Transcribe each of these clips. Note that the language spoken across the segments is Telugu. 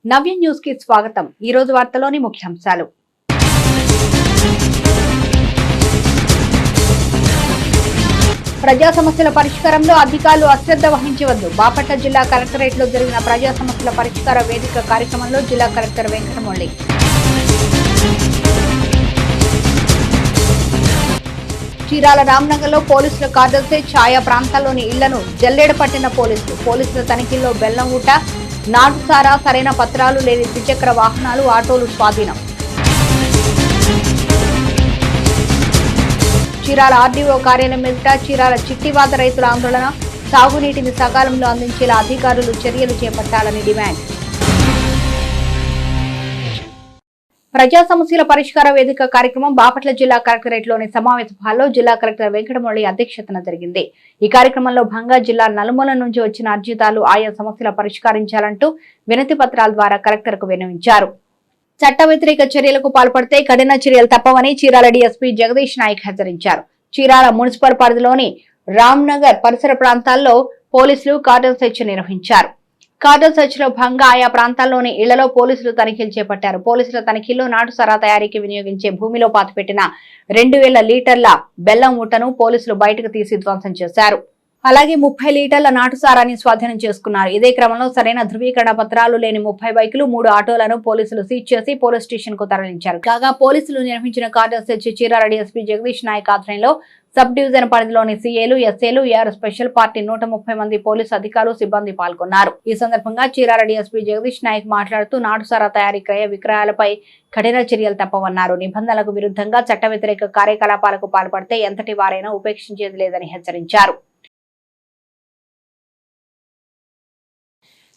నవ్య న్యూస్ కి స్వాగతం। ఈ రోజు వార్తలోని ముఖ్యాంశాలు। ప్రజా సమస్యల పరిష్కారంలో అధికారులు అశ్రద్ధ వహించవద్దు। బాపట్ల జిల్లా కలెక్టరేట్ లో జరిగిన ప్రజా సమస్యల పరిష్కార వేదిక కార్యక్రమంలో జిల్లా కలెక్టర్ వెంకటమురళి। చీరాల రామ్నగర్ లో పోలీసుల కార్డల్సే ఛాయా ప్రాంతాల్లోని ఇళ్లను జల్లెడ పట్టిన పోలీసుల తనిఖీల్లో బెల్లం ఊట, నాటుసారా, సరైన పత్రాలు లేని ద్విచక్ర వాహనాలు, ఆటోలు స్వాధీనం। చీరాల ఆర్డీఓ కార్యాలయం ఎదుట చీరాల చిట్టివాద రైతుల ఆందోళన, సాగునీటిని సకాలంలో అందించేలా అధికారులు చర్యలు చేపట్టాలని డిమాండ్। ప్రజా సమస్యల పరిష్కార వేదిక కార్యక్రమం బాపట్ల జిల్లా కలెక్టరేట్ లోని సమావేశ హాల్లో జిల్లా కలెక్టర్ వెంకటమురళి అధ్యక్షతన జరిగింది। ఈ కార్యక్రమంలో భాగంగా జిల్లా నలుమూల నుంచి వచ్చిన అర్జీదారులు ఆయా సమస్యల పరిష్కరించాలంటూ వినతి పత్రాల ద్వారా కలెక్టర్ కు విన్నవించారు। చట్ట వ్యతిరేక చర్యలకు పాల్పడితే కఠిన చర్యలు తప్పవని చీరాల డీఎస్పీ జగదీష్ నాయక్ హెచ్చరించారు। చీరాల మున్సిపల్ పరిధిలోని రామ్నగర్ పరిసర ప్రాంతాల్లో పోలీసులు కార్డన్ సెర్చ్ నిర్వహించారు। కార్డన్ సెర్చ్ లో భాగంగా ఆయా ప్రాంతాల్లోని ఇళ్లలో పోలీసులు తనిఖీలు చేపట్టారు। పోలీసుల తనిఖీల్లో నాటుసారా తయారీకి వినియోగించే భూమిలో పాతిపెట్టిన 2000 లీటర్ల బెల్లం ఊటను పోలీసులు బయటకు తీసి ధ్వంసం చేశారు। అలాగే 30 లీటర్ల నాటుసారాన్ని స్వాధీనం చేసుకున్నారు। ఇదే క్రమంలో సరైన ధృవీకరణ పత్రాలు లేని 30 బైకులు, 3 ఆటోలను పోలీసులు సీజ్ చేసి పోలీస్ స్టేషన్ కు తరలించారు। కాగా పోలీసులు నిర్వహించిన cordon search Chirala DSP Jagadish Naik ఆధ్వర్యంలో సబ్ డివిజన్ పరిధిలోని సీఏలు, ఎస్ఏలు, ఏఆర్ స్పెషల్ పార్టీ 130 మంది పోలీసు అధికారులు, సిబ్బంది పాల్గొన్నారు। ఈ సందర్భంగా చీరాల డీఎస్పీ జగదీష్ నాయక్ మాట్లాడుతూ నాటుసారా తయారీ, క్రయ విక్రయాలపై కఠిన చర్యలు తప్పవన్నారు। నిబంధనలకు విరుద్ధంగా చట్ట వ్యతిరేక కార్యకలాపాలకు పాల్పడితే ఎంతటి వారైనా ఉపేక్షించేది లేదని హెచ్చరించారు।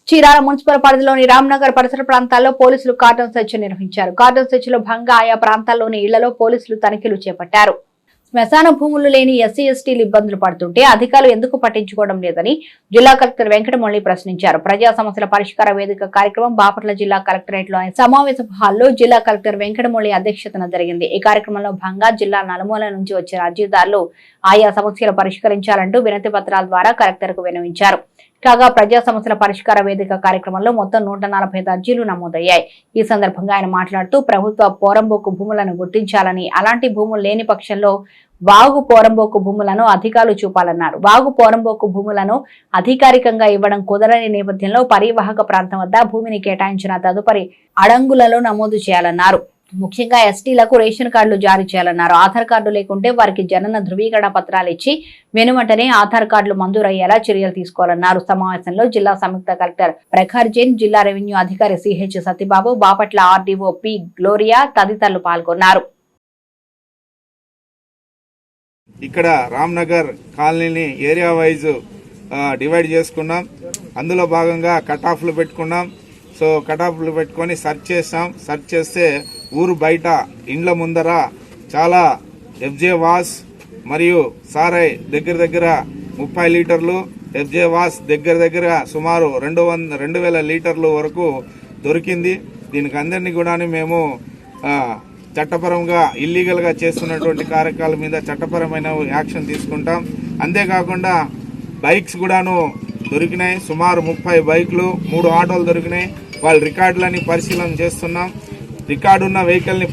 చీరాల మున్సిపల్ పరిధిలోని రామ్నగర్ పరిసర ప్రాంతాల్లో పోలీసులు కార్డన్ సెర్చ్ నిర్వహించారు। కార్డన్ సెర్చ్ లో భాగంగా ఆయా ప్రాంతాల్లోని ఇళ్లలో పోలీసులు తనిఖీలు చేపట్టారు। శ్మశాన భూములు లేని ఎస్సీ ఎస్టీలు ఇబ్బందులు పడుతుంటే అధికారులు ఎందుకు పట్టించుకోవడం లేదని జిల్లా కలెక్టర్ వెంకటమురళి ప్రశ్నించారు। ప్రజా సమస్యల పరిష్కార వేదిక కార్యక్రమం బాపట్ల జిల్లా కలెక్టరేట్ లోని సమావేశ హాల్లో జిల్లా కలెక్టర్ వెంకటమురళి అధ్యక్షతన జరిగింది। ఈ కార్యక్రమంలో భాగంగా జిల్లా నలుమూల నుంచి వచ్చిన అర్జీదారులు ఆయా సమస్యలు పరిష్కరించాలంటూ వినతి పత్రాల ద్వారా కలెక్టర్ కు విన్నవించారు। కాగా ప్రజా సమస్యల పరిష్కార వేదిక కార్యక్రమంలో మొత్తం 145 అర్జీలు నమోదయ్యాయి। ఈ సందర్భంగా ఆయన మాట్లాడుతూ ప్రభుత్వ పోరంబోకు భూములను గుర్తించాలని, అలాంటి భూములు లేని పక్షంలో వాగు పోరంబోకు భూములను అధికారులు చూపాలన్నారు। వాగు పోరంబోకు భూములను అధికారికంగా ఇవ్వడం కుదరని నేపథ్యంలో పరివాహక ప్రాంతం వద్ద భూమిని కేటాయించిన తదుపరి అడంగులలో నమోదు చేయాలన్నారు। ముఖ్యంగా ఎస్టీలకు రేషన్ కార్డులు జారీ చేయాలన్నారు। ఆధార్ కార్డు లేకుంటే వారికి జనన ధృవీకరణ పత్రాలు ఇచ్చి వెనువెంటనే ఆధార్ కార్డులు మంజూరయ్యేలా చర్యలు తీసుకోవాలన్నారు। సమావేశంలో జిల్లా సంయుక్త కలెక్టర్ ప్రఖర్ జైన్, జిల్లా రెవెన్యూ అధికారి CH Satyababu, Bapatla RDO P Gloria తదితరులు పాల్గొన్నారు। ఇక్కడ రామ్నగర్ కాలనీని ఏరియా వైజ్ డివైడ్ చేసుకున్నాం। అందులో భాగంగా కట్ ఆఫ్లు పెట్టుకున్నాం। సో కటాఫ్లు పెట్టుకొని సెర్చ్ చేస్తాం। సెర్చ్ చేస్తే ఊరు బయట ఇండ్ల ముందర చాలా ఎఫ్జే వాస్ మరియు సారాయ్ దగ్గర 30 లీటర్లు, ఎఫ్జే వాస్ దగ్గర సుమారు 2000 లీటర్లు వరకు దొరికింది। దీనికి అందరినీ కూడా మేము చట్టపరంగా ఇల్లీగల్గా చేస్తున్నటువంటి కార్యక్రమాల మీద చట్టపరమైన యాక్షన్ తీసుకుంటాం। అంతేకాకుండా బైక్స్ కూడాను దొరికినాయి, సుమారు 30 బైకులు, 3 ఆటోలు దొరికినాయి। వాళ్ళ రికార్డులని పరిశీలన చేస్తున్నాం। రికార్డు ఉన్న వెహికల్ని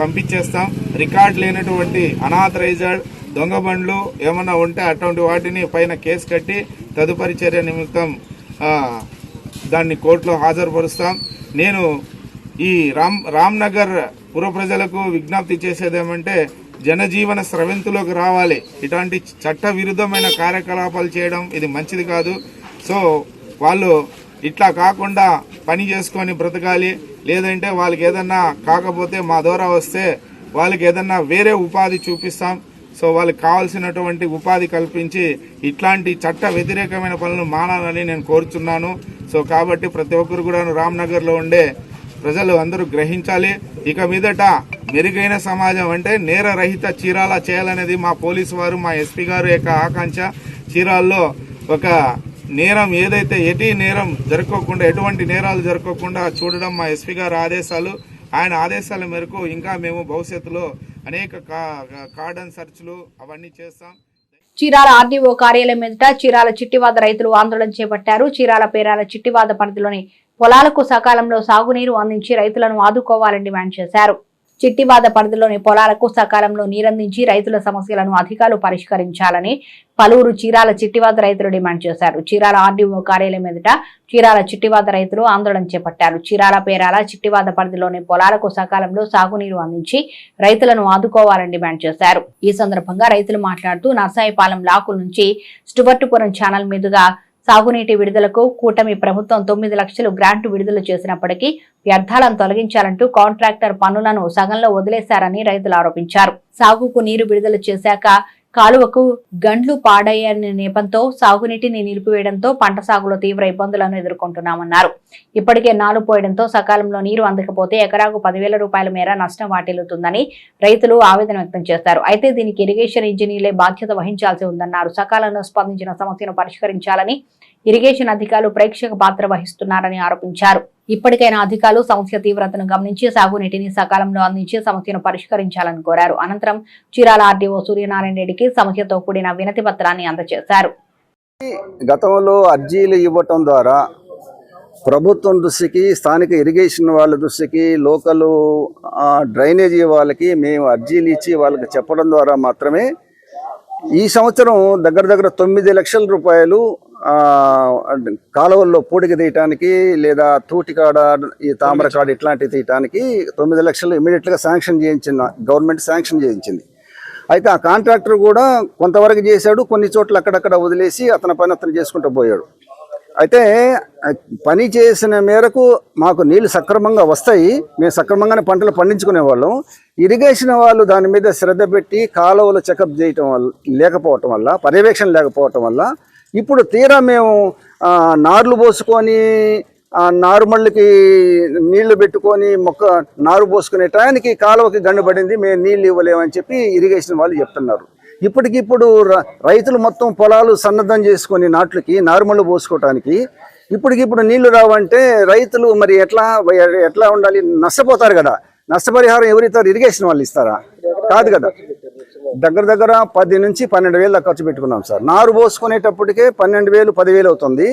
పంపించేస్తాం। రికార్డు లేనటువంటి అనాథరైజ్డ్ దొంగ బండ్లు ఏమన్నా ఉంటే అటువంటి వాటిని పైన కేసు కట్టి తదుపరి చర్య నిమిత్తం దాన్ని కోర్టులో హాజరుపరుస్తాం। నేను ఈ రామ్నగర్ పుర ప్రజలకు విజ్ఞప్తి చేసేదేమంటే జనజీవన స్రవంతిలోకి రావాలి। ఇటువంటి చట్ట విరుద్ధమైన కార్యకలాపాలు చేయడం ఇది మంచిది కాదు। సో వాళ్ళు ఇట్లా కాకుండా పని చేసుకొని బ్రతకాలి, లేదంటే వాళ్ళకి ఏదన్నా కాకపోతే మా ద్వారా వస్తే వాళ్ళకి ఏదన్నా వేరే ఉపాధి చూపిస్తాం। సో వాళ్ళకి కావాల్సినటువంటి ఉపాధి కల్పించి ఇట్లాంటి చట్ట వ్యతిరేకమైన పనులు మానాలని నేను కోరుచున్నాను। సో కాబట్టి ప్రతి ఒక్కరు కూడా రామ్నగర్లో ఉండే ప్రజలు అందరూ గ్రహించాలి। ఇక మీదట మెరుగైన సమాజం అంటే నేరరహిత చీరాల చేయాలనేది మా పోలీసు వారు, మా ఎస్పీ గారు యొక్క ఆకాంక్ష। చీరాల్లో ఒక నేరం ఏదైతే నేరం జరగకుండా, ఎటువంటి నేరాలు జరగకుండా చూడడం మా ఎస్పీ గారు ఆదేశాలు। ఆయన ఆదేశాల మేరకు ఇంకా మేము భవిష్యత్తులో అనేక కార్డన్ సెర్చ్లు అవన్నీ చేస్తాం। చీరాల ఆర్డీఓ కార్యాలయం ఎదుట చీరాల చిట్టివాద రైతులు ఆందోళన చేపట్టారు। చీరాల పేరాల చిట్టివాద పరిధిలోని పొలాలకు సకాలంలో సాగునీరు అందించి రైతులను ఆదుకోవాలని డిమాండ్ చేశారు. చిట్టివాద పరిధిలోని పొలాలకు సకాలంలో నీరందించి రైతుల సమస్యలను అధికారులు పరిష్కరించాలని పలువురు చీరాల చిట్టివాద రైతులు డిమాండ్ చేశారు. చీరాల ఆర్డీఓ కార్యాలయం ఎదుట చీరాల చిట్టివాద రైతులు ఆందోళన చేపట్టారు. చీరాల పేరాల చిట్టివాద పరిధిలోని పొలాలకు సకాలంలో సాగునీరు అందించి రైతులను ఆదుకోవాలని డిమాండ్ చేశారు. ఈ సందర్భంగా రైతులు మాట్లాడుతూ నర్సాయిపాలెం లాకుల నుంచి స్టువర్టుపురం ఛానల్ మీదుగా సాగునీటి విడుదలకు కూటమి ప్రభుత్వం 9 లక్షలు గ్రాంటు విడుదల చేసినప్పటికీ వ్యర్థాలను తొలగించాలంటూ కాంట్రాక్టర్ పనులను సగంలో వదిలేశారని రైతులు ఆరోపించారు. సాగుకు నీరు విడుదల చేశాక కాలువకు గండ్లు పాడయ్యని నేపంతో సాగునీటిని నిలిపివేయడంతో పంట సాగులో తీవ్ర ఇబ్బందులను ఎదుర్కొంటున్నామన్నారు. ఇప్పటికే నాలు పోయడంతో సకాలంలో నీరు అందకపోతే ఎకరాకు 10,000 రూపాయల మేర నష్టం వాటిల్లుతుందని రైతులు ఆవేదన వ్యక్తం చేశారు. అయితే దీనికి ఇరిగేషన్ ఇంజనీర్లే బాధ్యత వహించాల్సి ఉందన్నారు. సకాలంలో స్పందించిన సమస్యను పరిష్కరించాలని ఇరిగేషన్ అధికారులు ప్రేక్షక పాత్ర వహిస్తున్నారని ఆరోపించారు. ఇప్పటికైనా అధికారులు సమస్య తీవ్రతను గమనించి సాగునీటిని సకాలంలో అందించి సమస్యను పరిష్కరించాలని కోరారు. అనంతరం చీరాల ఆర్డీఓ సూర్యనారాయణ రెడ్డికి సమస్యతో కూడిన వినతి పత్రాన్ని అందజేశారు. గతంలో అర్జీలు ఇవ్వటం ద్వారా ప్రభుత్వం దృష్టికి, స్థానిక ఇరిగేషన్ వాళ్ళ దృష్టికి, లోకల్ డ్రైనేజీ వాళ్ళకి మేము అర్జీలు ఇచ్చి వాళ్ళకి చెప్పడం ద్వారా మాత్రమే ఈ సంవత్సరం దగ్గర 9 లక్షల రూపాయలు కాలువల్లో పూడికి తీయటానికి లేదా తూటికాడ, ఈ తామరకాడ ఇట్లాంటివి తీయటానికి 9 లక్షలు ఇమీడియట్గా శాంక్షన్ చేయించిన గవర్నమెంట్ శాంక్షన్ చేయించింది. అయితే ఆ కాంట్రాక్టర్ కూడా కొంతవరకు చేశాడు, కొన్ని చోట్ల అక్కడక్కడ వదిలేసి అతని పని అతను చేసుకుంటూ పోయాడు. అయితే పని చేసిన మేరకు మాకు నీళ్లు సక్రమంగా వస్తాయి, మేము సక్రమంగానే పంటలు పండించుకునే వాళ్ళం. ఇరిగేషన్ వాళ్ళు దాని మీద శ్రద్ధ పెట్టి కాలువలు చెకప్ చేయటం వల్ల లేకపోవటం వల్ల, పర్యవేక్షణ లేకపోవటం వల్ల ఇప్పుడు తీరా మేము నార్లు పోసుకొని నారుమళ్ళకి నీళ్లు పెట్టుకొని నారు పోసుకునే టయానికి కాలువకి గండుపడింది, మేము నీళ్ళు ఇవ్వలేమని చెప్పి ఇరిగేషన్ వాళ్ళు చెప్తున్నారు. ఇప్పటికిప్పుడు రైతులు మొత్తం పొలాలు సన్నద్ధం చేసుకొని నాట్లకి నారుమళ్ళు పోసుకోవటానికి ఇప్పటికిప్పుడు నీళ్లు రావంటే రైతులు మరి ఎట్లా ఉండాలి? నష్టపోతారు కదా. నష్టపరిహారం ఎవరిస్తారు? ఇరిగేషన్ వాళ్ళు ఇస్తారా? కాదు కదా. దగ్గర 10 నుంచి 12 వేలు ఖర్చు పెట్టుకున్నాం సార్. నారు పోసుకునేటప్పటికే 12,000 10,000 అవుతుంది.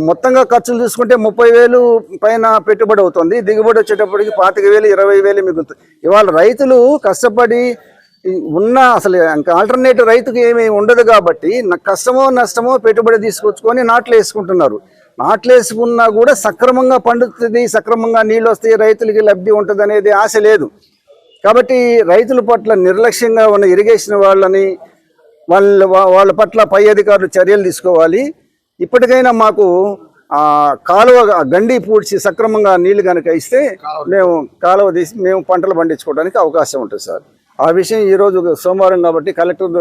మొత్తంగా ఖర్చులు చూసుకుంటే 30,000 పైన పెట్టుబడి అవుతుంది. దిగుబడి వచ్చేటప్పటికి 25,000 20,000 మిగులుతుంది. ఇవాళ రైతులు కష్టపడి అసలు ఇంకా ఆల్టర్నేటివ్ రైతుకు ఏమీ ఉండదు కాబట్టి కష్టమో నష్టమో పెట్టుబడి తీసుకొచ్చుకొని నాట్లు వేసుకుంటున్నారు. నాట్లు వేసుకున్నా కూడా సక్రమంగా పండుతుంది, సక్రమంగా నీళ్ళు వస్తాయి, రైతులకి లబ్ధి ఉంటుంది అనేది ఆశ లేదు. కాబట్టి రైతుల పట్ల నిర్లక్ష్యంగా ఉన్న ఇరిగేషన్ వాళ్ళని వాళ్ళ పట్ల పై అధికారులు చర్యలు తీసుకోవాలి. ఇప్పటికైనా మాకు కాలువ గండి పూడ్చి సక్రమంగా నీళ్లు కనుక ఇస్తే మేము కాలువ తీసి మేము పంటలు పండించుకోవడానికి అవకాశం ఉంటుంది సార్. ఆ విషయం ఈరోజు సోమవారం కాబట్టి కలెక్టర్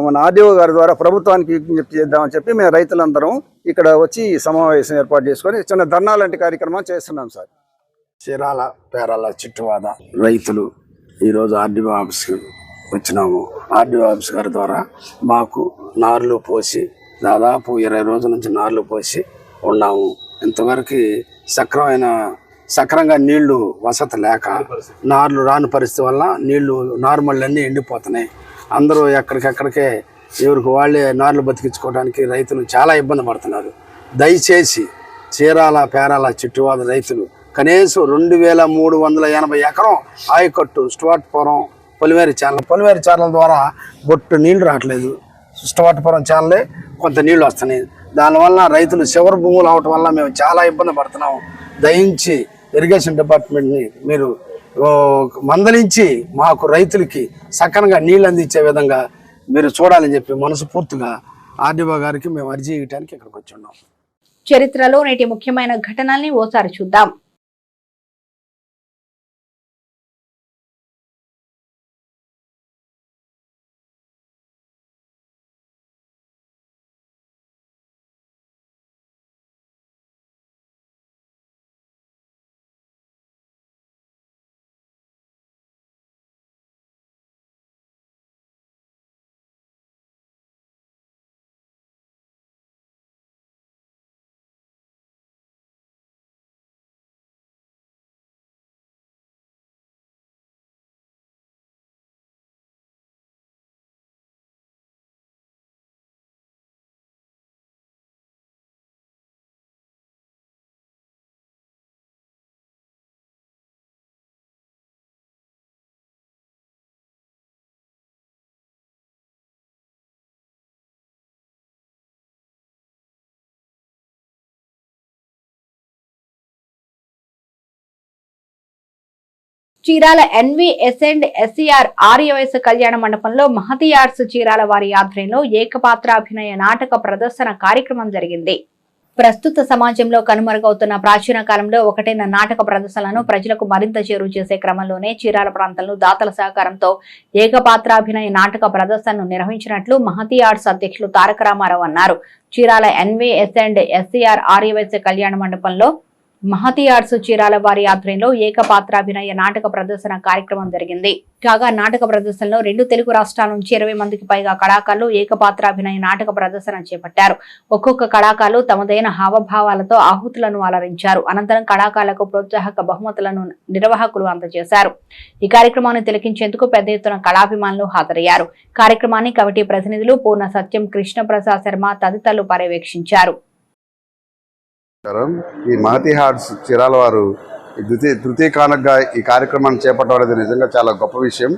మన ఆర్డీఓ గారి ద్వారా ప్రభుత్వానికి విజ్ఞప్తి చేద్దామని చెప్పి మేము రైతులందరం ఇక్కడ వచ్చి సమావేశం ఏర్పాటు చేసుకొని చిన్న ధర్నా లాంటి కార్యక్రమం చేస్తున్నాం సార్. చీరాల పేరాల చిట్టువాద రైతులు ఈరోజు ఆర్డీఓ ఆఫీస్కి వచ్చినాము. ఆర్డీఓ ఆఫీస్ గారి ద్వారా మాకు నార్లు పోసి దాదాపు 20 రోజుల నుంచి నార్లు పోసి ఉన్నాము. ఇంతవరకు సక్రంగా నీళ్లు వసతి లేక నార్లు రాని పరిస్థితి వల్ల నీళ్లు నార్మల్లన్నీ ఎండిపోతున్నాయి. అందరూ ఎక్కడికెక్కడికే ఎవరికి వాళ్ళే నార్లు బతికించుకోవడానికి రైతులు చాలా ఇబ్బంది పడుతున్నారు. దయచేసి చీరాల పేరాల చిట్టువాద రైతులు కనీసం 2,380 ఎకరం ఆయకట్టు స్టువర్టుపురం పొలిమేరు ఛానల్ ద్వారా బొట్టు నీళ్లు రావట్లేదు. స్టువర్టుపురం ఛానలే కొంత నీళ్లు వస్తున్నాయి. దానివల్ల రైతులు చివరి భూములు అవటం వల్ల మేము చాలా ఇబ్బంది పడుతున్నాము. దయించి ఇరిగేషన్ డిపార్ట్మెంట్ని మీరు మందలించి మాకు రైతులకి సక్కనగా నీళ్ళు అందించే విధంగా మీరు చూడాలని చెప్పి మనస్ఫూర్తిగా ఆర్డీఓ గారికి మేము అర్జీ ఇవ్వడానికి ఇక్కడికి వచ్చి ఉన్నాం. చరిత్రలో నేటి ముఖ్యమైన ఘటనల్ని ఓసారి చూద్దాం. చీరాల NVS&SCR ఆర్యవయస కళ్యాణ మండపంలో మహతి ఆర్ట్స్ చీరాల వారి ఆధ్వర్యంలో ఏకపాత్రాభినయ నాటక ప్రదర్శన కార్యక్రమం జరిగింది. ప్రస్తుత సమాజంలో కనుమరుగవుతున్న ప్రాచీన కాలంలో ఒకటైన నాటక ప్రదర్శనలను ప్రజలకు మరింత చేరువ చేసే క్రమంలోనే చీరాల ప్రాంతంలో దాతల సహకారంతో ఏకపాత్రాభినయ నాటక ప్రదర్శనను నిర్వహించినట్లు మహతి ఆర్ట్స్ అధ్యక్షులు తారక రామారావు అన్నారు. చీరాల NVS&SCR ఆర్యవయస కళ్యాణ మండపంలో మహతి ఆర్ట్స్ చీరాల వారి ఆధ్వర్యంలో ఏకపాత్రాభినయ నాటక ప్రదర్శన కార్యక్రమం జరిగింది. కాగా నాటక ప్రదర్శనలో 2 తెలుగు రాష్ట్రాల నుంచి 20 మందికి పైగా కళాకారులు ఏకపాత్రాభినయ నాటక ప్రదర్శన చేపట్టారు. ఒక్కొక్క కళాకారులు తమదైన హావభావాలతో ఆహుతులను అలరించారు. అనంతరం కళాకారులకు ప్రోత్సాహక బహుమతులను నిర్వాహకులు అందజేశారు. ఈ కార్యక్రమాన్ని తిలకించేందుకు పెద్ద ఎత్తున కళాభిమానులు హాజరయ్యారు. కార్యక్రమాన్ని కమిటీ ప్రతినిధులు పూర్ణ సత్యం, కృష్ణప్రసాద్ శర్మ తదితరులు పర్యవేక్షించారు. ఈ మహతి ఆర్ట్స్ చీరాల వారు తృతీయ కానుకగా ఈ కార్యక్రమాన్ని చేపట్టడం అనేది నిజంగా చాలా గొప్ప విషయం.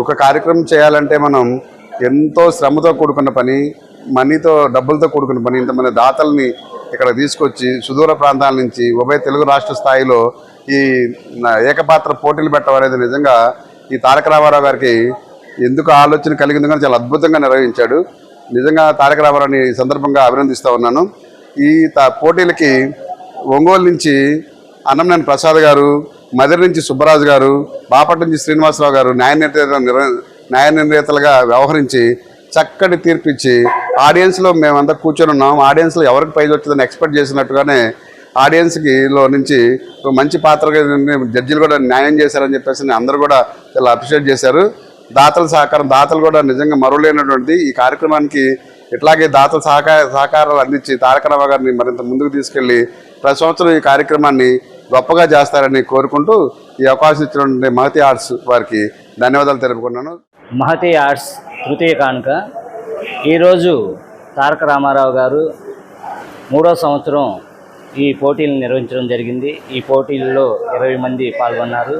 ఒక కార్యక్రమం చేయాలంటే మనం ఎంతో శ్రమతో కూడుకున్న పని, మనీతో డబ్బులతో కూడుకున్న పని. ఇంతమంది దాతల్ని ఇక్కడ తీసుకొచ్చి సుదూర ప్రాంతాల నుంచి ఉభయ తెలుగు రాష్ట్ర స్థాయిలో ఈ ఏకపాత్ర పోటీలు పెట్టడం అనేది నిజంగా ఈ తారక రామారావు గారికి ఎందుకు ఆలోచన కలిగింది కానీ చాలా అద్భుతంగా నిర్వహించాడు. నిజంగా తారక రామారావుని ఈ సందర్భంగా అభినందిస్తూ ఉన్నాను. ఈ పోటీలకి ఒంగోలు నుంచి అన్నంనేని ప్రసాద్ గారు, మదిరి నుంచి సుబ్బరాజు గారు, బాపట్ల నుంచి శ్రీనివాసరావు గారు న్యాయ నిర్ణేతలుగా వ్యవహరించి చక్కటి తీర్పిచ్చి ఆడియన్స్లో మేమంతా కూర్చొని ఉన్నాం. ఆడియన్స్లో ఎవరికి ప్రైజ్ వచ్చిందని ఎక్స్పెక్ట్ చేసినట్టుగానే ఆడియన్స్లో నుంచి మంచి పాత్రగా జడ్జిలు కూడా న్యాయం చేశారని చెప్పేసి అందరూ కూడా చాలా అప్రిషియేట్ చేశారు. దాతల సహకారం, దాతలు కూడా నిజంగా మరువలేనటువంటి ఈ కార్యక్రమానికి ఇట్లాగే దాతల సహకారాలు అందించి తారక రామారావు గారిని మరింత ముందుకు తీసుకెళ్లి ప్రతి సంవత్సరం ఈ కార్యక్రమాన్ని గొప్పగా చేస్తారని కోరుకుంటూ ఈ అవకాశం ఇచ్చినటువంటి మహతి ఆర్ట్స్ వారికి ధన్యవాదాలు తెలుపుకున్నాను. మహతి ఆర్ట్స్ తృతీయ కానుక ఈరోజు తారక రామారావు గారు 3వ సంవత్సరం ఈ పోటీలను నిర్వహించడం జరిగింది. ఈ పోటీల్లో 20 మంది పాల్గొన్నారు.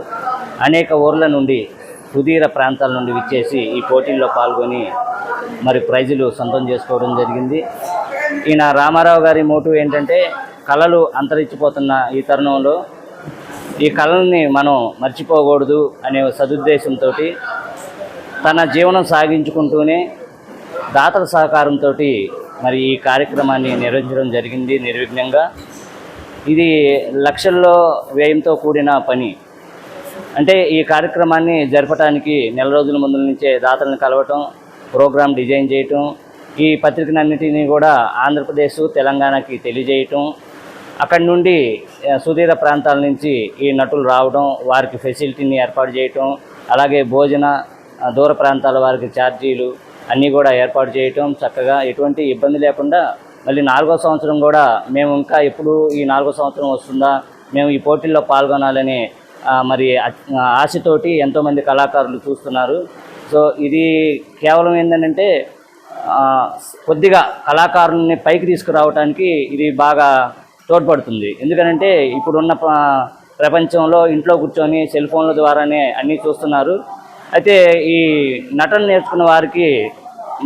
అనేక ఊర్ల నుండి, సుదీర ప్రాంతాల నుండి విచ్చేసి ఈ పోటీల్లో పాల్గొని మరి ప్రైజులు సొంతం చేసుకోవడం జరిగింది. ఈయన రామారావు గారి మోటివ్ ఏంటంటే కళలు అంతరించిపోతున్న ఈ తరుణంలో ఈ కళల్ని మనం మర్చిపోకూడదు అనే సదుద్దేశంతో తన జీవనం సాగించుకుంటూనే దాతల సహకారంతో మరి ఈ కార్యక్రమాన్ని నిర్వహించడం జరిగింది నిర్విఘ్నంగా. ఇది లక్షల్లో వ్యయంతో కూడిన పని. అంటే ఈ కార్యక్రమాన్ని జరపడానికి నెల రోజుల ముందు నుంచే దాతలను కలవటం, ప్రోగ్రాం డిజైన్ చేయటం, ఈ పత్రికలన్నిటినీ కూడా ఆంధ్రప్రదేశ్, తెలంగాణకి తెలియజేయటం, అక్కడి నుండి సుదీర ప్రాంతాల నుంచి ఈ నటులు రావడం, వారికి ఫెసిలిటీని ఏర్పాటు చేయటం, అలాగే భోజన దూర ప్రాంతాల వారికి ఛార్జీలు అన్నీ కూడా ఏర్పాటు చేయటం, చక్కగా ఎటువంటి ఇబ్బంది లేకుండా మళ్ళీ 4వ సంవత్సరం కూడా మేము ఇంకా ఎప్పుడు ఈ 4వ సంవత్సరం వస్తుందా, మేము ఈ పోటీల్లో పాల్గొనాలని మరి ఆశతోటి ఎంతోమంది కళాకారులు చూస్తున్నారు. సో ఇది కేవలం ఏంటంటే కొద్దిగా కళాకారుల్ని పైకి తీసుకురావడానికి ఇది బాగా తోడ్పడుతుంది. ఎందుకంటే ఇప్పుడున్న ప్రపంచంలో ఇంట్లో కూర్చొని సెల్ ఫోన్ల ద్వారానే అన్నీ చూస్తున్నారు. అయితే ఈ నటన నేర్చుకున్న వారికి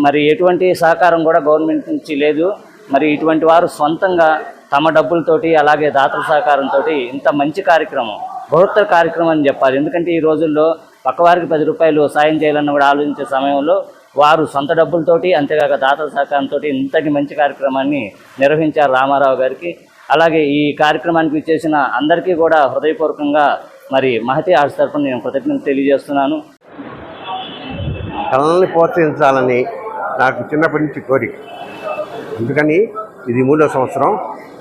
మరి ఎటువంటి సహకారం కూడా గవర్నమెంట్ నుంచి లేదు. మరి ఇటువంటి వారు సొంతంగా తమ డబ్బులతోటి అలాగే దాతల సహకారంతో ఇంత మంచి కార్యక్రమం, బృహత్తర కార్యక్రమం అని చెప్పాలి. ఎందుకంటే ఈ రోజుల్లో పక్కవారికి 10 రూపాయలు సాయం చేయాలన్న కూడా ఆలోచించే సమయంలో వారు సొంత డబ్బులతోటి అంతేకాక దాతల సహకారంతో ఇంతటి మంచి కార్యక్రమాన్ని నిర్వహించారు రామారావు గారికి. అలాగే ఈ కార్యక్రమానికి చేసిన అందరికీ కూడా హృదయపూర్వకంగా మరి మహతి ఆర్ట్స్ తరఫున నేను కృతజ్ఞతలు తెలియజేస్తున్నాను. కళల్ని ప్రోత్సహించాలని నాకు చిన్నప్పటి నుంచి కోరిక. అందుకని ఇది 3వ సంవత్సరం.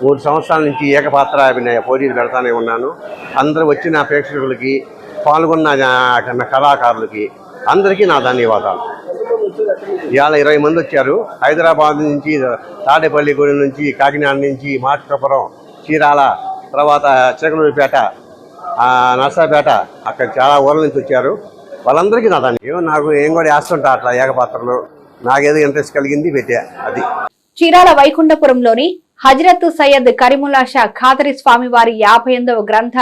3 సంవత్సరాల నుంచి ఏకపాత్ర అభినయ పోటీలు పెడతానే ఉన్నాను. అందరూ వచ్చిన ప్రేక్షకులకి, పాల్గొన్న కళాకారులకి అందరికీ నా ధన్యవాదాలు. ఇవాళ 20 మంది వచ్చారు. హైదరాబాద్ నుంచి, తాడేపల్లిగూడెం నుంచి, కాకినాడ నుంచి, మార్కాపురం, చీరాల, తర్వాత చిలకలూరిపేట, నర్సాపేట, అక్కడ చాలా ఊర్ల నుంచి వచ్చారు. వాళ్ళందరికీ నా ధన్యవాదాలు. నాకు ఏం కూడా వేస్తుంటా అట్లా ఏకపాత్రలు, నాకేదో ఇంట్రెస్ట్ కలిగింది పెట్టా. అది చీరాల వైకుంఠపురంలోని హజరత్ సయ్యద్ కరీముల్లా షా ఖాదరి స్వామివారి 58వ గ్రంథ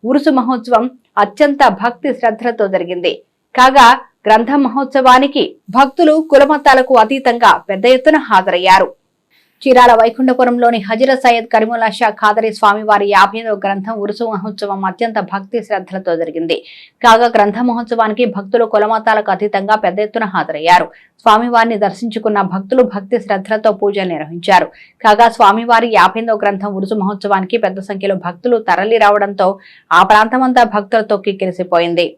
ఉరుసు మహోత్సవం అత్యంత భక్తి శ్రద్ధలతో జరిగింది. కాగా గ్రంథ మహోత్సవానికి భక్తులు కులమతాలకు అతీతంగా పెద్ద ఎత్తున హాజరయ్యారు. చీరాల వైకుంఠపురంలోని హజరత్ సయ్యద్ కరీముల్లా షా ఖాదరీ స్వామివారి 50వ గ్రంథం ఉరుసు మహోత్సవం అత్యంత భక్తి శ్రద్ధలతో జరిగింది. కాగా గ్రంథ మహోత్సవానికి భక్తులు కులమతాలకు అతీతంగా పెద్ద ఎత్తున హాజరయ్యారు. స్వామివారిని దర్శించుకున్న భక్తులు భక్తి శ్రద్ధలతో పూజలు నిర్వహించారు. కాగా స్వామివారి 50వ గ్రంథం ఉరుసు మహోత్సవానికి పెద్ద సంఖ్యలో భక్తులు తరలి రావడంతో ఆ ప్రాంతమంతా భక్తులతో కిక్కిరిసిపోయింది.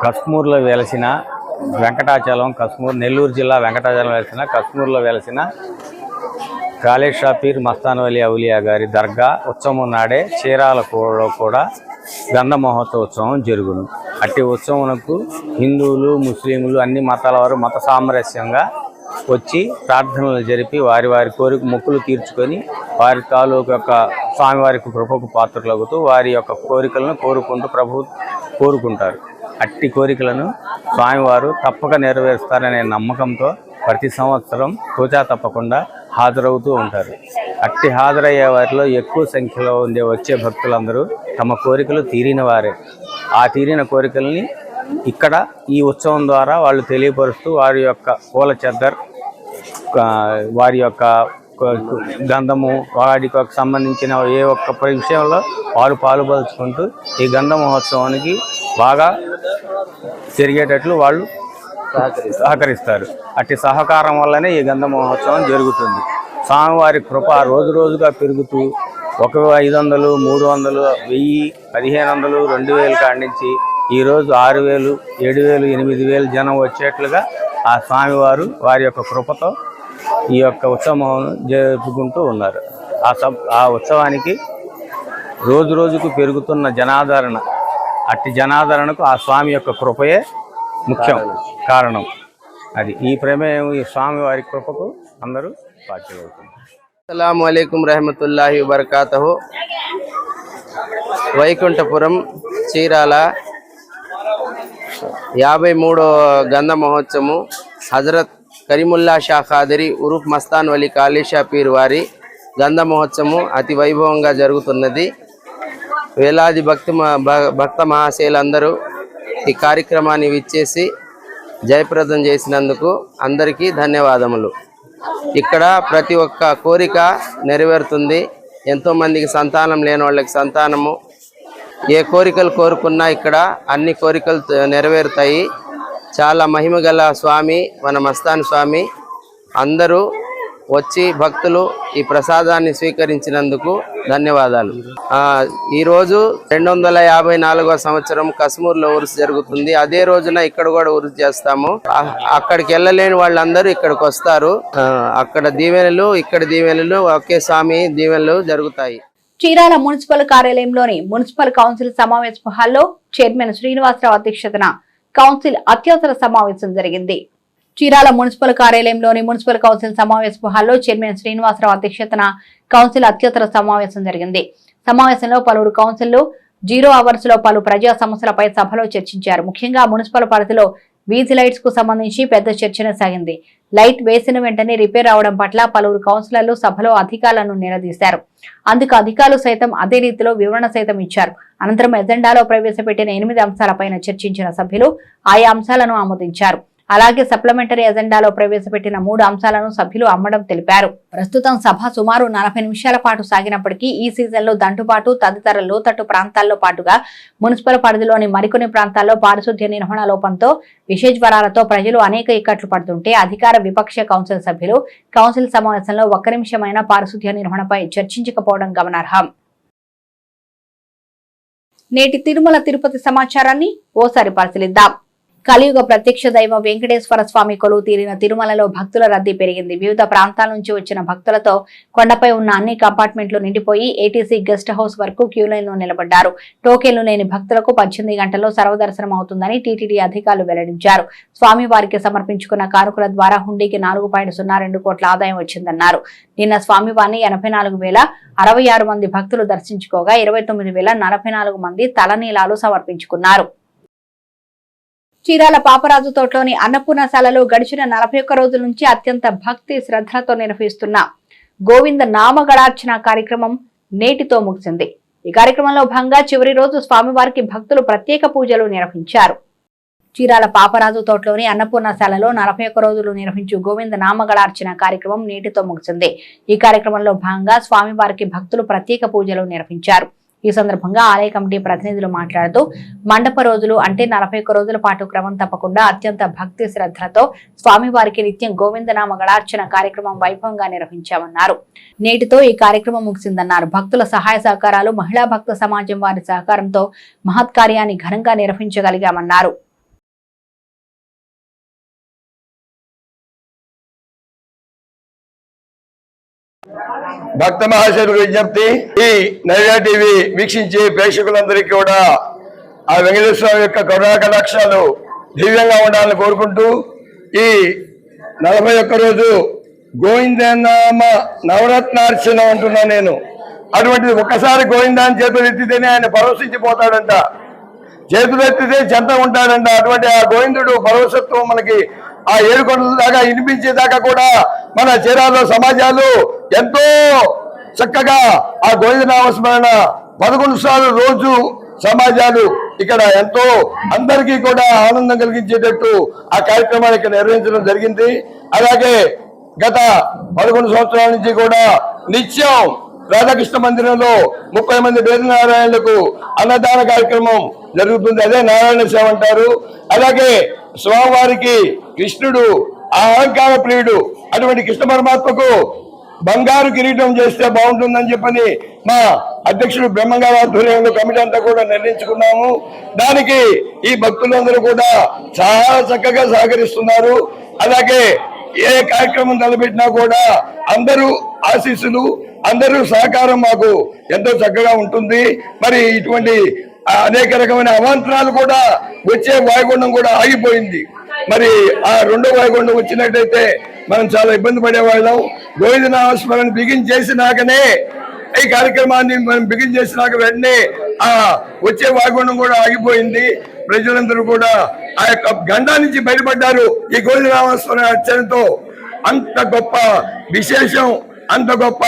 కస్మూర్లో వెలసిన వెంకటాచలం నెల్లూరు జిల్లా వెంకటాచలం వెలసిన కస్మూర్లో వెలసిన కాళేశ్వర పీర్ మస్తాన్ వలి అవులియా గారి దర్గా ఉత్సవం నాడే చీరాలలో కూడా గంధ మహోత్సవం జరుగును. అట్టి ఉత్సవంకు హిందువులు ముస్లింలు అన్ని మతాల వారు మత సామరస్యంగా వచ్చి ప్రార్థనలు జరిపి వారి వారి కోరిక మొక్కులు తీర్చుకొని వారి తాలూకు యొక్క స్వామివారికి కృపకు పాత్రలవుతూ వారి యొక్క కోరికలను కోరుకుంటారు. అట్టి కోరికలను స్వామివారు తప్పక నెరవేరుస్తారనే నమ్మకంతో ప్రతి సంవత్సరం తూచా తప్పకుండా హాజరవుతూ ఉంటారు. అట్టి హాజరయ్యే వారిలో ఎక్కువ సంఖ్యలో వచ్చే భక్తులందరూ తమ కోరికలు తీరిన వారే. ఆ తీరిన కోరికల్ని ఇక్కడ ఈ ఉత్సవం ద్వారా వాళ్ళు తెలియపరుస్తూ వారి యొక్క పూల చెద్దర్, వారి యొక్క గంధము, వాటికి సంబంధించిన ఏ ఒక్క విషయంలో వారు పాలుపలుచుకుంటూ ఈ గంధ మహోత్సవానికి బాగా జరిగేటట్లు వాళ్ళు సహకరిస్తారు. అట్టి సహకారం వల్లనే ఈ గంధ మహోత్సవం జరుగుతుంది. స్వామివారి కృప రోజు రోజుగా పెరుగుతూ 500, 300, 1000, 1500, 2000 కాడి నుంచి ఈరోజు 6000, 7000, 8000 జనం వచ్చేట్లుగా ఆ స్వామివారు వారి యొక్క కృపతో ఈ యొక్క ఉత్సవం జరుపుకుంటూ ఉన్నారు. ఆ ఉత్సవానికి రోజు రోజుకు పెరుగుతున్న జనాదరణ, అట్టి జనాదరణకు ఆ స్వామి యొక్క కృపయే ముఖ్యం కారణం. అది ఈ ప్రమేయం ఈ స్వామి వారి కృపకు అందరూ పాత్రలవుతున్నారు. అస్సలాము అలైకుం రహమతుల్లాహి వబర్కాతుహు. వైకుంఠపురం చీరాల 53వ గంధ మహోత్సవము హజరత్ కరీముల్లా షా ఖాదరీ ఉరూఫ్ మస్తాన్ వలి కాళేశ్వర పీర్ వారి గంధ మహోత్సవము అతి వైభవంగా జరుగుతున్నది. వేలాది భక్త మహాశయులందరూ ఈ కార్యక్రమాన్ని విచ్చేసి జయప్రదం చేసినందుకు అందరికీ ధన్యవాదములు. ఇక్కడ ప్రతి ఒక్క కోరిక నెరవేరుతుంది. ఎంతోమందికి సంతానం లేని వాళ్ళకి సంతానము, ఏ కోరికలు కోరుకున్నా ఇక్కడ అన్ని కోరికలు నెరవేరుతాయి. చాలా మహిమగల స్వామి మన మస్తాన్ స్వామి. అందరూ వచ్చి భక్తులు ఈ ప్రసాదాన్ని స్వీకరించినందుకు ధన్యవాదాలు. ఈరోజు 254వ సంవత్సరం కస్మూర్లో ఉరుసు జరుగుతుంది. అదే రోజున ఇక్కడ కూడా ఉరుసు చేస్తాము. అక్కడికి వెళ్ళలేని వాళ్ళందరూ ఇక్కడికి వస్తారు. అక్కడ దీవెనలు, ఇక్కడ దీవెనలు, ఒకే స్వామి దీవెనలు జరుగుతాయి. చీరాల మున్సిపల్ కార్యాలయంలోని మున్సిపల్ కౌన్సిల్ సమావేశ హాల్లో చైర్మన్ శ్రీనివాసరావు అధ్యక్షతన కౌన్సిల్ అత్యవసర సమావేశం జరిగింది. చీరాల మున్సిపల్ కార్యాలయంలోని మున్సిపల్ కౌన్సిల్ సమావేశ హాల్లో చైర్మన్ శ్రీనివాసరావు అధ్యక్షతన కౌన్సిల్ అత్యవసర సమావేశం జరిగింది. సమావేశంలో పలువురు కౌన్సిల్ 0 అవర్స్ లో పలు ప్రజా సమస్యలపై సభలో చర్చించారు. ముఖ్యంగా మున్సిపల్ పరిధిలో వీధి లైట్స్ కు సంబంధించి పెద్ద చర్చన సాగింది. లైట్ వేసిన వెంటనే రిపేర్ అవడం పట్ల పలువురు కౌన్సిలర్లు సభలో అధికారులను నిలదీశారు. అందుకు అధికారులు సైతం అదే రీతిలో వివరణ సైతం ఇచ్చారు. అనంతరం ఎజెండాలో ప్రవేశపెట్టిన 8 అంశాలపైన చర్చించిన సభ్యులు ఆయా అంశాలను ఆమోదించారు. అలాగే సప్లిమెంటరీ ఎజెండాలో ప్రవేశపెట్టిన 3 అంశాలను సభ్యులు అమ్మడం తెలిపారు. ప్రస్తుతం సభ సుమారు 40 నిమిషాల పాటు సాగినప్పటికీ ఈ సీజన్లో దంటుపాటు తదితర లోతట్టు ప్రాంతాల్లో పాటుగా మున్సిపల్ పరిధిలోని మరికొన్ని ప్రాంతాల్లో పారిశుద్ధ్య నిర్వహణ లోపంతో విష జ్వరాలతో ప్రజలు అనేక ఇక్కట్లు పడుతుంటే అధికార విపక్ష కౌన్సిల్ సభ్యులు కౌన్సిల్ సమావేశంలో 1 నిమిషమైన పారిశుద్ధ్య నిర్వహణపై చర్చించకపోవడం గమనార్హం. నేటి తిరుమల తిరుపతి సమాచారాన్ని ఓసారి పరిశీలిద్దాం. కలియుగ ప్రత్యక్ష దైవం వెంకటేశ్వర స్వామి కొలువు తీరిన తిరుమలలో భక్తుల రద్దీ పెరిగింది. వివిధ ప్రాంతాల నుంచి వచ్చిన భక్తులతో కొండపై ఉన్న అన్ని కంపార్ట్మెంట్లు నిండిపోయి ఏటీసీ గెస్ట్ హౌస్ వరకు క్యూలైన్లో నిలబడ్డారు. టోకెన్లు లేని భక్తులకు 18 గంటల్లో సర్వదర్శనం అవుతుందని టీటీడీ అధికారులు వెల్లడించారు. స్వామి వారికి సమర్పించుకున్న కానుకల ద్వారా హుండీకి 4.02 కోట్ల ఆదాయం వచ్చిందన్నారు. నిన్న స్వామివారిని 84,066 మంది భక్తులు దర్శించుకోగా 29,044 మంది తలనీలాలు సమర్పించుకున్నారు. చీరాల పాపరాజు తోటలోని అన్నపూర్ణశాలలో గడిచిన 41 రోజుల నుంచి అత్యంత భక్తి శ్రద్ధలతో నిర్వహిస్తున్న గోవింద నామగళార్చన కార్యక్రమం నేటితో ముగిసింది. ఈ కార్యక్రమంలో భాగంగా చివరి రోజు స్వామివారికి భక్తులు ప్రత్యేక పూజలు నిర్వహించారు. చీరాల పాపరాజు తోటలోని అన్నపూర్ణశాలలో 41 రోజులు నిర్వహించు గోవింద నామగళార్చన కార్యక్రమం నేటితో ముగిసింది. ఈ కార్యక్రమంలో భాగంగా స్వామివారికి భక్తులు ప్రత్యేక పూజలు నిర్వహించారు. ఈ సందర్భంగా ఆలయ కమిటీ ప్రతినిధులు మాట్లాడుతూ మండప రోజులు అంటే 41 రోజుల పాటు క్రమం తప్పకుండా అత్యంత భక్తి శ్రద్ధలతో స్వామివారికి నిత్యం గోవిందనామ గళార్చన కార్యక్రమం వైభవంగా నిర్వహించామన్నారు. నేటితో ఈ కార్యక్రమం ముగిసిందన్నారు. భక్తుల సహాయ సహకారాలు, మహిళా భక్త సమాజం వారి సహకారంతో మహత్కార్యాన్ని ఘనంగా నిర్వహించగలిగామన్నారు. భక్త మహాశయులకు విజ్ఞప్తి, ఈ నవ్య టీవీ వీక్షించే ప్రేక్షకులందరికీ కూడా ఆ వెంకటేశ్వర స్వామి యొక్క కరుణా కటాక్షాలు దివ్యంగా ఉండాలని కోరుకుంటూ ఈ 41 రోజు గోవిందనామ నవరత్నార్చన అంటున్నా నేను. అటువంటిది ఒక్కసారి గోవిందాన్ని చేతులెత్తితేనే ఆయన పరవశించిపోతాడంట, చేతులెత్తితే చెంత ఉంటాడంట. అటువంటి ఆ గోవిందుడు పరవశత్వం మనకి ఆ 7 కొండల దాకా వినిపించేదాకా కూడా మన చీరాల సమాజాలు ఎంతో చక్కగా ఆ గోవిందనామస్మరణ 11 సార్లు రోజు సమాజాలు ఇక్కడ ఎంతో అందరికీ కూడా ఆనందం కలిగించేటట్టు ఆ కార్యక్రమాన్ని ఇక్కడ నిర్వహించడం జరిగింది. అలాగే గత 11 సంవత్సరాల నుంచి కూడా నిత్యం రాధాకృష్ణ మందిరంలో 30 మంది వేదనారాయణులకు అన్నదాన కార్యక్రమం జరుగుతుంది. అదే నారాయణ సేవ అంటారు. అలాగే స్వామివారికి కృష్ణుడు అలంకార ప్రియుడు, అటువంటి కృష్ణ పరమాత్మకు బంగారు కిరీటం చేస్తే బాగుంటుందని చెప్పని మా అధ్యక్షుడు బ్రహ్మంగారి ఆధ్వర్యంలో కమిటీ అంతా కూడా నిర్ణయించుకున్నాము. దానికి ఈ భక్తులందరూ కూడా చాలా చక్కగా సహకరిస్తున్నారు. అలాగే ఏ కార్యక్రమం తలపెట్టినా కూడా అందరూ ఆశీస్సులు, అందరూ సహకారం మాకు ఎంతో చక్కగా ఉంటుంది. మరి ఇటువంటి అనేక రకమైన అవాంతరాలు కూడా వచ్చే వాయుగుండం కూడా ఆగిపోయింది. మరి ఆ 2వ వాయుగుండం వచ్చినట్టయితే మనం చాలా ఇబ్బంది పడేవాళ్ళం. గోవిందనామస్మరణ బిగించేసినాకనే ఈ కార్యక్రమాన్ని మనం బిగించేసినాక వెంటనే ఆ వచ్చే వాయుగుండం కూడా ఆగిపోయింది. ప్రజలందరూ కూడా ఆ యొక్క గండా నుంచి బయటపడ్డారు ఈ గోవిందనామస్మరణ అర్చనతో. అంత గొప్ప విశేషం, అంత గొప్ప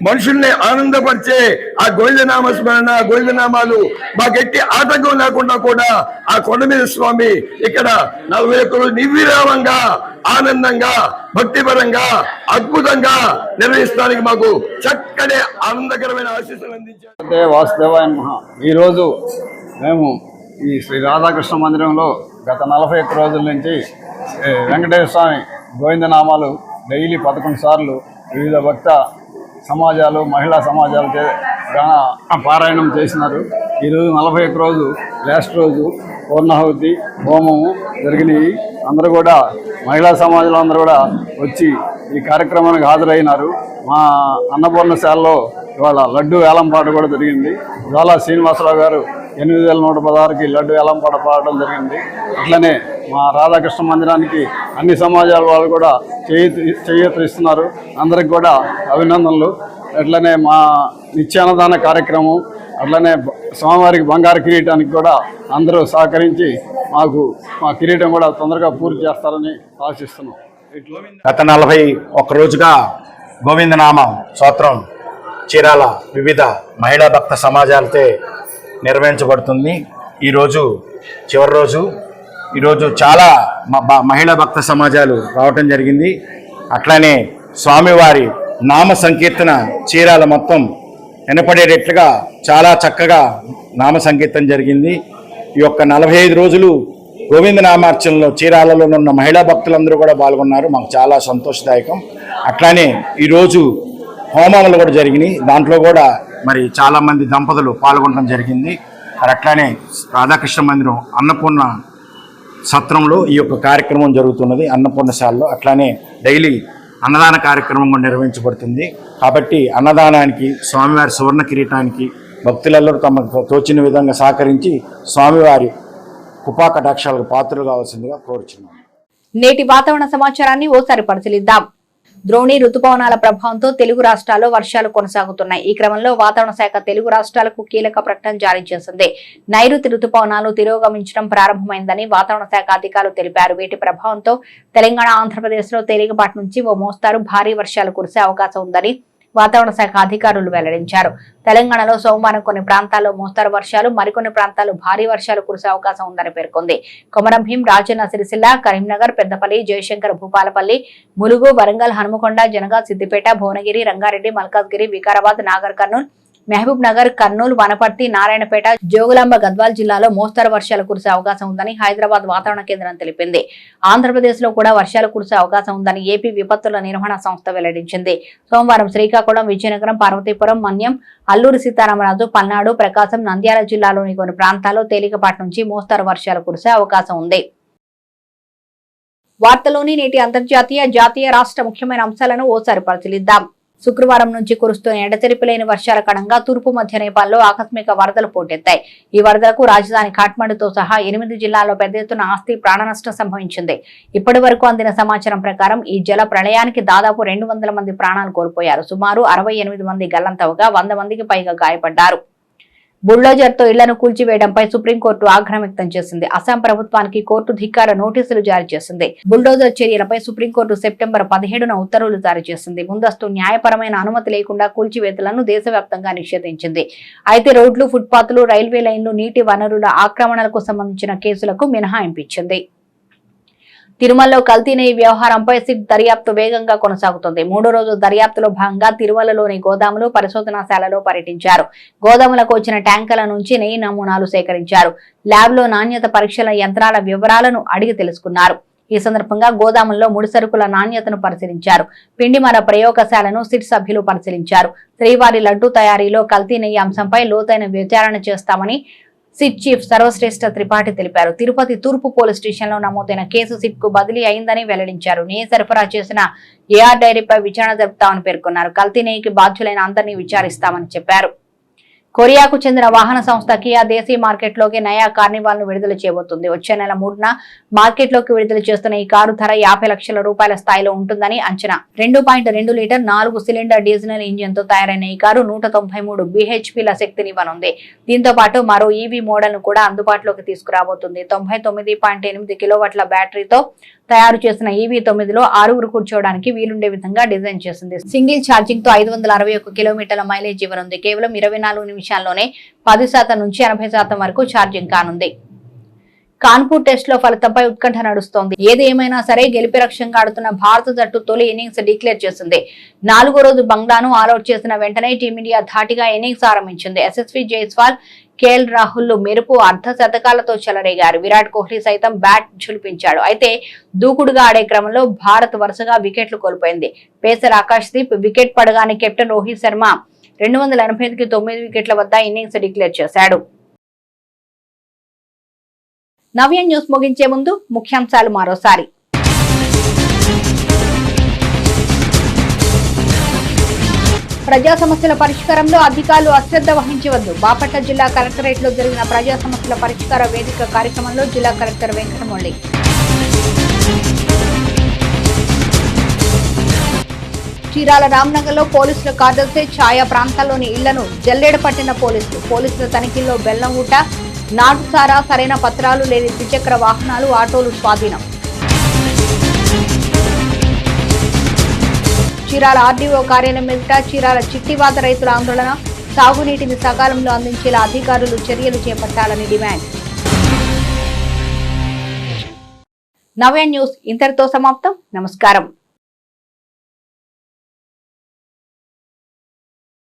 మనుషుల్ని ఆనందపరిచే ఆ గోవిందనామస్మరణ, గోవిందనామాలు మాకెట్టి ఆటంకం లేకుండా కూడా ఆ కొండ మీద స్వామి ఇక్కడ 41 రోజులు నిర్విరామంగా, ఆనందంగా, భక్తిపరంగా, అద్భుతంగా నిర్వహించడానికి మాకు చక్కటి ఆనందకరమైన ఆశీస్సులు అందించారు. వాసుదేవాయ నమః. ఈరోజు మేము ఈ శ్రీ రాధాకృష్ణ మందిరంలో గత 41 రోజుల నుంచి వెంకటేశ్వర స్వామి గోవిందనామాలు డైలీ 11 సార్లు వివిధ భక్త సమాజాలు, మహిళా సమాజాలు పారాయణం చేసినారు. ఈరోజు 41 రోజు లాస్ట్ రోజు పూర్ణాహుతి హోమము జరిగినాయి. అందరూ కూడా మహిళా సమాజంలో అందరూ కూడా వచ్చి ఈ కార్యక్రమానికి హాజరైనారు. మా అన్నపూర్ణశాలలో ఇవాళ లడ్డు వేలంపాట కూడా జరిగింది. జ్వాలా శ్రీనివాసరావు గారు 8116కి లడ్డు వేలంపాట పాడడం జరిగింది. అట్లనే మా రాధాకృష్ణ మందిరానికి అన్ని సమాజాల వాళ్ళు కూడా చేయూతనిస్తున్నారు. అందరికి కూడా అభినందనలు. అట్లనే మా నిత్యాన్నదాన కార్యక్రమం, అట్లనే స్వామివారికి బంగారు కిరీటానికి కూడా అందరూ సహకరించి మా కిరీటం కూడా తొందరగా పూర్తి చేస్తారని ఆశిస్తున్నాం. గత 41 రోజుగా గోవిందనామ స్తోత్రం చీరాల వివిధ మహిళా భక్త సమాజాలతో నిర్వహించబడుతుంది. ఈరోజు చివరి రోజు. ఈరోజు చాలా మహిళా భక్త సమాజాలు రావటం జరిగింది. అట్లానే స్వామివారి నామ సంకీర్తన చీరాల మొత్తం వినపడేటట్లుగా చాలా చక్కగా నామ సంకీర్తన జరిగింది. ఈ యొక్క 45 రోజులు గోవిందనామార్చనలో చీరాలలో ఉన్న మహిళా భక్తులందరూ కూడా పాల్గొన్నారు. మాకు చాలా సంతోషదాయకం. అట్లానే ఈరోజు హోమాలు కూడా జరిగినాయి. దాంట్లో కూడా మరి చాలామంది దంపతులు పాల్గొనడం జరిగింది. మరి అట్లానే రాధాకృష్ణ మందిరం అన్నపూర్ణ సత్రంలో ఈ యొక్క కార్యక్రమం జరుగుతున్నది. అన్నపూర్ణశాలలో అట్లానే డైలీ అన్నదాన కార్యక్రమం కూడా నిర్వహించబడుతుంది. కాబట్టి అన్నదానానికి, స్వామివారి సువర్ణ కిరీటానికి భక్తులందరూ తమకు తోచిన విధంగా సహకరించి స్వామివారి కృపా కటాక్షాలకు పాత్రలు కావాల్సిందిగా కోరుచున్నాం. నేటి వాతావరణ సమాచారాన్ని ఓసారి పరిశీలిద్దాం. ద్రోణి రుతుపవనాల ప్రభావంతో తెలుగు రాష్ట్రాల్లో వర్షాలు కొనసాగుతున్నాయి. ఈ క్రమంలో వాతావరణ శాఖ తెలుగు రాష్ట్రాలకు కీలక ప్రకటన జారీ చేసింది. నైరుతి రుతుపవనాలు తిరోగమించడం ప్రారంభమైందని వాతావరణ శాఖ అధికారులు తెలిపారు. వీటి ప్రభావంతో తెలంగాణ, ఆంధ్రప్రదేశ్ లో తేలికపాటి నుంచి ఓ మోస్తారు భారీ వర్షాలు కురిసే అవకాశం ఉందని వాతావరణ శాఖ అధికారులు వెల్లడించారు. తెలంగాణలో సోమవారం కొన్ని ప్రాంతాల్లో మోస్తరు వర్షాలు, మరికొన్ని ప్రాంతాల్లో భారీ వర్షాలు కురిసే అవకాశం ఉందని పేర్కొంది. కొమరం భీం, రాజన్న సిరిసిల్ల, కరీంనగర్, పెద్దపల్లి, జయశంకర్, భూపాలపల్లి, ములుగు, వరంగల్, హనుమకొండ, జనగాం, సిద్దిపేట, భువనగిరి, రంగారెడ్డి, మల్కాజ్గిరి, వికారాబాద్, నాగర్ కర్నూల్, మహబూబ్ నగర్, కర్నూలు, వనపర్తి, నారాయణపేట, జోగులాంబ, గద్వాల్ జిల్లాలో మోస్తరు వర్షాలు కురిసే అవకాశం ఉందని హైదరాబాద్ వాతావరణ కేంద్రం తెలిపింది. ఆంధ్రప్రదేశ్ లో కూడా వర్షాలు కురిసే అవకాశం ఉందని ఏపీ విపత్తుల నిర్వహణ సంస్థ వెల్లడించింది. సోమవారం శ్రీకాకుళం, విజయనగరం, పార్వతీపురం, మన్యం, అల్లూరి సీతారామరాజు, పల్నాడు, ప్రకాశం, నంద్యాల జిల్లాలోని కొన్ని ప్రాంతాల్లో తేలికపాటి నుంచి మోస్తరు వర్షాలు కురిసే అవకాశం ఉంది. వార్తలోని నేటి అంతర్జాతీయ, జాతీయ, రాష్ట్ర ముఖ్యమైన అంశాలను ఓసారి పరిశీలిద్దాం. శుక్రవారం నుంచి కురుస్తున్న ఎడతెరిపిలేని వర్షాల కారణంగా తూర్పు మధ్య నేపాల్లో ఆకస్మిక వరదలు పోటెత్తాయి. ఈ వరదలకు రాజధాని కాఠ్మండుతో సహా 8 జిల్లాల్లో పెద్ద ఎత్తున ఆస్తి, ప్రాణ నష్టం సంభవించింది. ఇప్పటి వరకు అందిన సమాచారం ప్రకారం ఈ జల ప్రళయానికి దాదాపు 200 మంది ప్రాణాలు కోల్పోయారు. సుమారు 68 మంది గల్లంతవగా 100 మందికి పైగా గాయపడ్డారు. బుల్డోజర్ తో ఇళ్లను కూల్చివేయడంపై సుప్రీంకోర్టు ఆగ్రహం వ్యక్తం చేసింది. అస్సాం ప్రభుత్వానికి కోర్టు ధిక్కార నోటీసులు జారీ చేసింది. బుల్డోజర్ చర్యలపై సుప్రీంకోర్టు సెప్టెంబర్ 17న ఉత్తర్వులు జారీ చేసింది. ముందస్తు న్యాయపరమైన అనుమతి లేకుండా కూల్చివేతలను దేశవ్యాప్తంగా నిషేధించింది. అయితే రోడ్లు, ఫుట్పాత్లు, రైల్వే లైన్లు, నీటి వనరుల ఆక్రమణలకు సంబంధించిన కేసులకు మినహాయింపు ఇచ్చింది. తిరుమలలో కల్తీ నెయ్యి వ్యవహారంపై సిట్ దర్యాప్తు వేగంగా కొనసాగుతోంది. 3వ రోజు దర్యాప్తులో భాగంగా తిరుమలలోని గోదాములు, పరిశోధనాశాలలో పర్యటించారు. గోదాములకు వచ్చిన ట్యాంకర్ల నుంచి నెయ్యి నమూనాలు సేకరించారు. ల్యాబ్ లో నాణ్యత పరీక్షల యంత్రాల వివరాలను అడిగి తెలుసుకున్నారు. ఈ సందర్భంగా గోదాముల్లో ముడి సరుకుల నాణ్యతను పరిశీలించారు. పిండిమర ప్రయోగశాలను సిట్ సభ్యులు పరిశీలించారు. శ్రీవారి లడ్డూ తయారీలో కల్తీ నెయ్యి అంశంపై లోతైన విచారణ చేస్తామని సిట్ చీఫ్ సర్వశ్రేష్ఠ త్రిపాఠి తెలిపారు. తిరుపతి తూర్పు పోలీస్ స్టేషన్ లో నమోదైన కేసు సిట్ కు బదిలీ అయిందని వెల్లడించారు. నెయ్యి సరఫరా చేసిన ఏఆర్ డైరీపై విచారణ జరుపుతామని పేర్కొన్నారు. కల్తీ నెయ్యికి బాధ్యులైన అందరినీ విచారిస్తామని చెప్పారు. కొరియాకు చెందిన వాహన సంస్థ కియా దేశీ మార్కెట్ లోకి నయా కార్నివాల్ ను విడుదల చేయబోతుంది. వచ్చే నెల 3న మార్కెట్ లోకి విడుదల చేస్తున్న ఈ కారు ధర 50 లక్షల రూపాయల స్థాయిలో ఉంటుందని అంచనా. 2.2 లీటర్ 4 సిలిండర్ డీజిల్ ఇంజిన్ తో తయారైన ఈ కారు 193 BHPల శక్తినివ్వనుంది. దీంతో పాటు మరో ఈవీ మోడల్ ను కూడా అందుబాటులోకి తీసుకురాబోతుంది. 99.8 కిలోవాట్ల బ్యాటరీతో తయారు చేసిన EV9లో 6గురు కూర్చోవడానికి వీలుండే విధంగా డిజైన్ చేసింది. సింగిల్ ఛార్జింగ్ తో 561 కిలోమీటర్ల మైలేజ్ ఇవ్వనుంది. కేవలం 24 నిమిషాల్లోనే 10% నుంచి 80% వరకు ఛార్జింగ్ కానుంది. కాన్పూర్ టెస్ట్ లో ఫలితంపై ఉత్కంఠ నడుస్తోంది. ఏది ఏమైనా సరే గెలిపి లక్ష్యంగా ఆడుతున్న భారత జట్టు తొలి ఇన్నింగ్స్ డిక్లేర్ చేసింది. 4వ రోజు బంగ్లాను ఆల్అౌట్ చేసిన వెంటనే టీమిండియా ధాటిగా ఇన్నింగ్స్ ఆరంభించింది. యశస్వి జైస్వాల్, కేఎల్ రాహుల్ మెరుపు అర్ధ శతకాలతో చెలరేగారు. విరాట్ కోహ్లీ సైతం బ్యాట్ ఝులిపించాడు. అయితే దూకుడుగా ఆడే క్రమంలో భారత్ వరుసగా వికెట్లు కోల్పోయింది. పేసర్ ఆకాశ్ దీప్ వికెట్ పడగానే కెప్టెన్ రోహిత్ శర్మ 285కి 9 వికెట్ల వద్ద ఇన్నింగ్స్ డిక్లేర్ చేశాడు. నవ్య న్యూస్ ముగించే ముందు ముఖ్యాంశాలు మరోసారి. ప్రజా సమస్యల పరిష్కారంలో అధికారులు అశ్రద్ధ వహించవద్దు. బాపట్ల జిల్లా కలెక్టరేట్ లో జరిగిన ప్రజా సమస్యల పరిష్కార వేదిక కార్యక్రమంలో జిల్లా కలెక్టర్ వెంకటమురళి. చీరాల రామ్నగర్ లో పోలీసుల కార్డల్సే ఛాయా ప్రాంతాల్లోని ఇళ్లను జల్లెడ పట్టిన పోలీసుల తనిఖీల్లో బెల్లం ఊట, నాటుసారా, సరైన పత్రాలు లేని ద్విచక్ర వాహనాలు, ఆటోలు స్వాధీనం. చీరాల ఆర్డీఓ కార్యాలయం ఎదుట చీరాల చిట్టివాత రైతుల ఆందోళన. సాగునీటిని సకాలంలో అందించేలా అధికారులు చర్యలు చేపట్టాలని డిమాండ్. నవ్య న్యూస్ ఇంతటితో సమాప్తం. నమస్కారం.